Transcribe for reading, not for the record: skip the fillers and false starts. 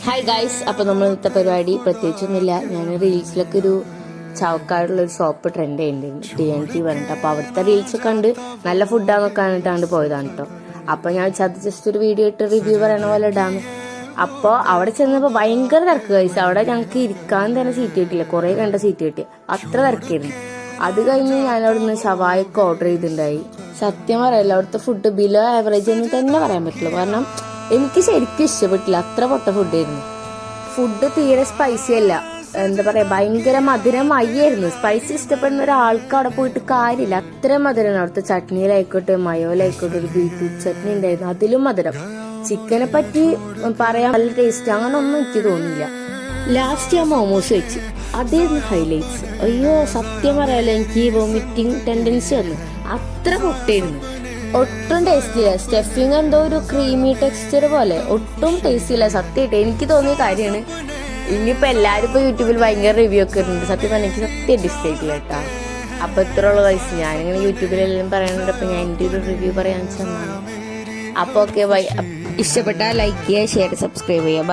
Hi guys, അപ്പൊ നമ്മൾ ഇന്നത്തെ പരിപാടി പ്രത്യേകിച്ചൊന്നുമില്ല. ഞാൻ റീൽസിലൊക്കെ ഒരു ചാവക്കാടുള്ള ഒരു ഷോപ്പ് ട്രെൻഡ് ചെയ്യുന്നുണ്ട്, TNT പറഞ്ഞിട്ട്. അപ്പൊ അവിടുത്തെ റീൽസ് കണ്ട് നല്ല ഫുഡാന്നൊക്കെ കണ്ടിട്ടാണ് പോയതാണ് കേട്ടോ. അപ്പൊ ഞാൻ ജസ്റ്റ് ഒരു വീഡിയോ ഇട്ട് റിവ്യൂ പറയണ പോലെ ഇടാന്ന്. അപ്പോൾ അവിടെ ചെന്നപ്പോൾ ഭയങ്കര തിരക്ക് ഗൈസ്. അവിടെ ഞങ്ങൾക്ക് ഇരിക്കാൻ തന്നെ സീറ്റ് കിട്ടില്ല, കുറെ കണ്ട സീറ്റ് കിട്ടി, അത്ര തിരക്കായിരുന്നു. അത് കഴിഞ്ഞ് ഞാൻ അവിടെ നിന്ന് ഷവായൊക്കെ ഓർഡർ ചെയ്തിട്ടുണ്ടായി. സത്യം പറയല്ല, അവിടുത്തെ ഫുഡ് ബിലോ ആവറേജ് എന്ന് തന്നെ പറയാൻ പറ്റില്ല. കാരണം എനിക്ക് ശരിക്കും ഇഷ്ടപ്പെട്ടില്ല, അത്ര പൊട്ട ഫുഡായിരുന്നു. ഫുഡ് തീരെ സ്പൈസി അല്ല, എന്താ പറയാ, ഭയങ്കര മധുരമായിരുന്നു. സ്പൈസി ഇഷ്ടപ്പെടുന്ന ഒരാൾക്ക് അവിടെ പോയിട്ട് കാര്യമില്ല, അത്ര മധുരമാണ്. അവിടുത്തെ ചട്നിയിലായിക്കോട്ടെ മയോയിലായിക്കോട്ടെ ഒരു ബീറ്റ്റൂട്ട് ചട്നി ഉണ്ടായിരുന്നു, അതിലും മധുരം. ചിക്കനെ പറ്റി പറയാൻ നല്ല ടേസ്റ്റ് അങ്ങനെ ഒന്നും എനിക്ക് തോന്നിയില്ല. ലാസ്റ്റ് ഞാൻ മോമോസ് വെച്ച്, അതായിരുന്നു ഹൈലൈറ്റ്സ്. അയ്യോ സത്യം പറയാലോ, എനിക്ക് വോമിറ്റിംഗ് ടെൻഡൻസി വന്നു, അത്ര പൊട്ടായിരുന്നു. ഒട്ടും ടേസ്റ്റ് ഇല്ല. സ്റ്റഫിങ് എന്തോ ഒരു ക്രീമി ടെക്സ്ചർ പോലെ, ഒട്ടും ടേസ്റ്റ് ഇല്ല. സത്യമായിട്ട് എനിക്ക് തോന്നിയ കാര്യമാണ്. ഇനിയിപ്പോൾ എല്ലാവരും ഇപ്പോൾ യൂട്യൂബിൽ ഭയങ്കര റിവ്യൂ ഒക്കെ ഉണ്ട്. സത്യം പറഞ്ഞാൽ എനിക്ക് സത്യം ഇഷ്ടമായിട്ടില്ല കേട്ടോ. അപ്പോൾ ഇത്രയുള്ള വയസ്സ് ഞാനിങ്ങനെ യൂട്യൂബിലെല്ലാം പറയുന്നുണ്ട്. അപ്പോൾ ഞാൻ എൻ്റെ ഒരു റിവ്യൂ പറയാൻ വെച്ചാൽ. അപ്പോൾ ഓക്കെ ബൈ. ഇഷ്ടപ്പെട്ടാൽ ലൈക്ക് ചെയ്യുക, ഷെയർ, സബ്സ്ക്രൈബ് ചെയ്യുക.